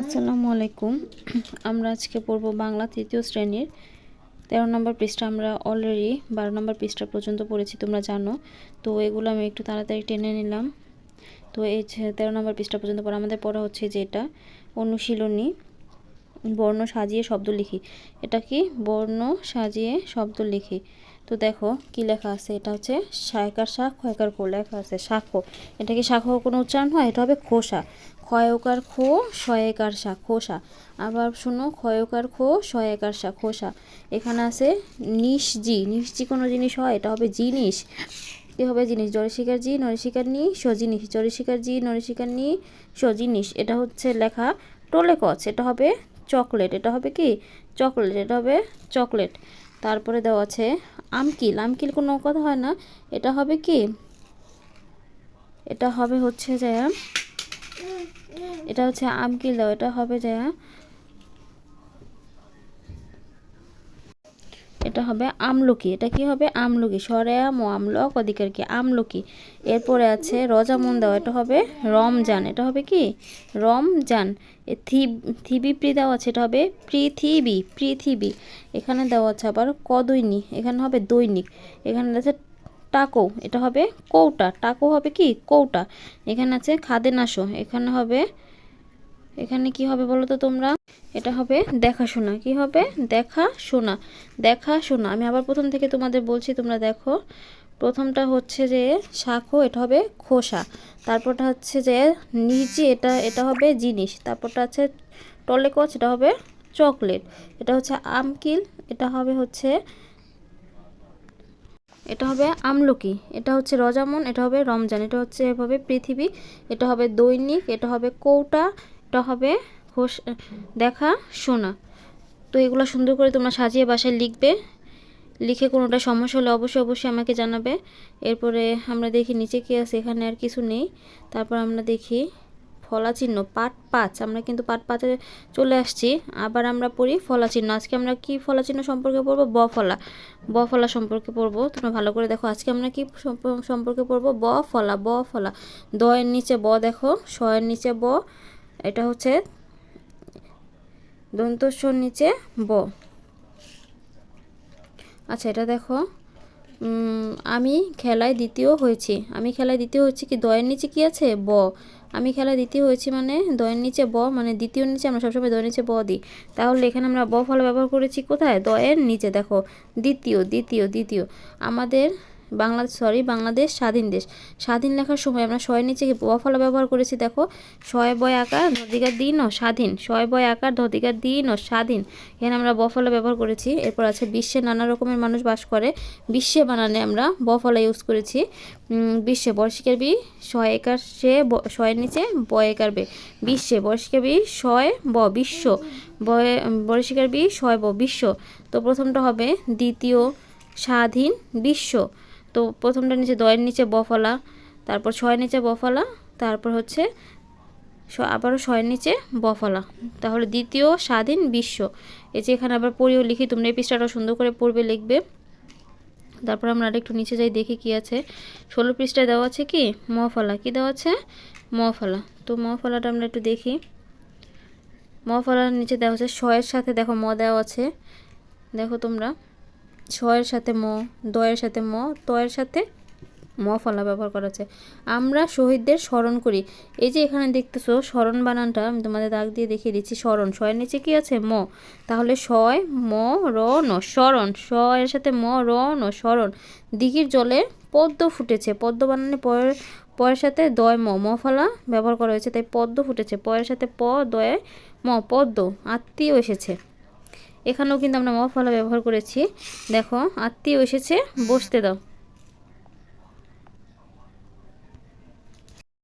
আসসালামু আলাইকুম। আমরা আজকে পড়ব বাংলা তৃতীয় শ্রেণীর 13 নম্বর পৃষ্ঠা। আমরা অলরেডি 12 নম্বর পৃষ্ঠা পর্যন্ত পড়েছি, তোমরা জানো। তো এগুলো আমি একটু তাড়াতাড়ি টেনে নিলাম। তো এই 13 নম্বর পৃষ্ঠা পর্যন্ত পড়া আমাদের পড়া হচ্ছে যে এটা অনুশীলনী, বর্ণ সাজিয়ে শব্দ লিখি। এটা কি বর্ণ সাজিয়ে শব্দ লিখি। তো দেখো কি লেখা আছে, এটা হচ্ছে শায়কার শাক খয়কার খো লেখা আছে শাখো। এটা কি শাখো কোনো উচ্চারণ হয়? এটা হবে খোসা। ক্ষয়কার খো শয়েকার শাক খোসা। আবার শোনো, ক্ষয়কার খো শয়েকার শাক খোসা। এখানে আছে নিশজি, নিশজি কোনো জিনিস হয়? এটা হবে জিনিস। কি হবে? জিনিস। জরশিকার জি নরশিকার নি সজিনিস, জরশিকার জি নরশিকার নি সজিনিস। এটা হচ্ছে লেখা টোলে কচ, এটা হবে চকলেট। এটা হবে কি চকলেট, এটা হবে চকলেট। তারপরে দেওয়া আছে আমকিল, আমকিল কোনো কথা হয় না, এটা হবে কি, এটা হবে হচ্ছে যে, এটা হচ্ছে আমকিল দাও, এটা হবে যে, এটা হবে আমলকি। এটা কি হবে? আমলকি। সরেয়াম ও আমলক অধিকার কি আমলকি। এরপরে আছে রজামন দাও, এটা হবে রমজান। এটা হবে কি রমজান। থিবি প্রি দেওয়া আছে, এটা হবে পৃথিবী, পৃথিবী। এখানে দেওয়া আছে আবার কদৈনিক, এখানে হবে দৈনিক। এখানে আছে টাকো, এটা হবে কৌটা। টাকো হবে কি কৌটা। এখানে আছে খাদেনাশো, এখানে হবে, এখানে কি হবে বলো তো তোমরা? এটা হবে দেখাশোনা। কি হবে? দেখাশোনা, দেখাশোনা। আমি আবার প্রথম থেকে তোমাদের বলছি, তোমরা দেখো। প্রথমটা হচ্ছে যে শাখো, এটা হবে খোসা। তারপরটা হচ্ছে যে নিচে, এটা হবে জিনিস। তারপরটা আছে টলেকচ, এটা হবে চকলেট। এটা হচ্ছে আমকিল, এটা হবে হচ্ছে, এটা হবে আমলকি। এটা হচ্ছে রজামন, এটা হবে রমজান। এটা হচ্ছে এভাবে পৃথিবী, এটা হবে দৈনিক, এটা হবে কৌটা, এটা হবে দেখা শোনা। তো এগুলো সুন্দর করে তোমরা সাজিয়ে বাসায় লিখবে। লিখে কোনোটা সমস্যা হলে অবশ্যই আমাকে জানাবে। এরপরে আমরা দেখি নিচে কি আছে, এখানে আর কিছু নেই। তারপর আমরা দেখি ফলা চিহ্ন পাঠ 5। আমরা কিন্তু পাঠ 5-এ চলে আসছি। আবার আমরা পড়ি ফলা চিহ্ন। আজকে আমরা কি ফলা চিহ্ন সম্পর্কে পড়বো? ব ফলা, ব ফলা সম্পর্কে পড়বো। তোমরা ভালো করে দেখো, আজকে আমরা কি সম্পর্কে পড়বো? ব ফলা, ব ফলা। দ এর নিচে ব দেখো, শ এর নিচে ব, এটা হচ্ছে দন্তস্বর নিচে ব। আচ্ছা, এটা দেখো, আমি খেলায় দ্বিতীয় হয়েছি। আমি খেলায় দ্বিতীয় হয়েছি কি দয়ের নিচে কি আছে? ব। আমি খেলায় দ্বিতীয় হয়েছি মানে দয়ের নিচে ব, মানে দ্বিতীয় নিচে আমরা সবসময় দয়ের নিচে ব দিই। তাহলে এখানে আমরা ব ফলা ব্যবহার করেছি কোথায়? দয়ের নিচে। দেখো দ্বিতীয়, দ্বিতীয়, দ্বিতীয়। আমাদের বাংলাদেশ স্বাধীন দেশ। স্বাধীন লেখার সময় আমরা শয়ের নিচে ব ফলা ব্যবহার করেছি। দেখো শয় বয় আকার ধদিকার দিন ও স্বাধীন, শয় বয় আকার ধদিকার দিন ও স্বাধীন। এখানে আমরা ব ফলা ব্যবহার করেছি। এরপর আছে বিশ্বে নানা রকমের মানুষ বাস করে। বিশ্বে বানানে আমরা ব ফলা ইউজ করেছি। বিশ্বে বর্ষিকার বি শয় একার সে শয়ের নিচে ব একার বে। বিশ্বে বর্ষিকার বি শয় ব বিশ্ব, বর্ষিকার বি শয় ব বিশ্ব। তো প্রথমটা হবে দ্বিতীয় স্বাধীন বিশ্ব। তো প্রথমটা নিচে দয়ের নিচে ব ফলা, তারপর ছয়ের নিচে ব ফলা, তারপর হচ্ছে আবারও শয়ের নিচে ব ফলা। তাহলে দ্বিতীয় স্বাধীন বিশ্ব। এই যে এখানে আবার পড়িও লিখি, তোমরা এই পৃষ্ঠাটা সুন্দর করে পড়বে, লিখবে। তারপর আমরা আরেকটু নিচে যাই, দেখি কি আছে। 16 পৃষ্ঠায় দেওয়া আছে কি ম ফলা। কি দেওয়া আছে? ম ফলা। তো ম ফলাটা আমরা একটু দেখি। ম ফলার নিচে দেওয়া আছে শয়ের সাথে, দেখো ম দেওয়া আছে। দেখো তোমরা, শয়ের সাথে ম, দয়ের সাথে ম, তয়ের সাথে ম ফলা ব্যবহার করা আছে। আমরা শহীদদের স্মরণ করি। এই যে এখানে দেখতেছো স্মরণ বানানটা আমি তোমাদের দাগ দিয়ে দেখিয়ে দিচ্ছি। স্মরণ, শয়ের নিচে কি আছে? ম। তাহলে শয় ম র ন স্মরণ, শ এর সাথে ম র ন স্মরণ। দিঘির জলে পদ্ম ফুটেছে। পদ্ম বানানে পয়ের সাথে দয় ম, ম ফলা ব্যবহার করা হয়েছে, তাই পদ্ম ফুটেছে। পয়ের সাথে প দয়ে ম, পদ্ম। আত্মীয় এসেছে। এখানেও কিন্তু আমরা ম ফলা ব্যবহার করেছি। দেখো আত্মীয় এসেছে, বসতে দাও।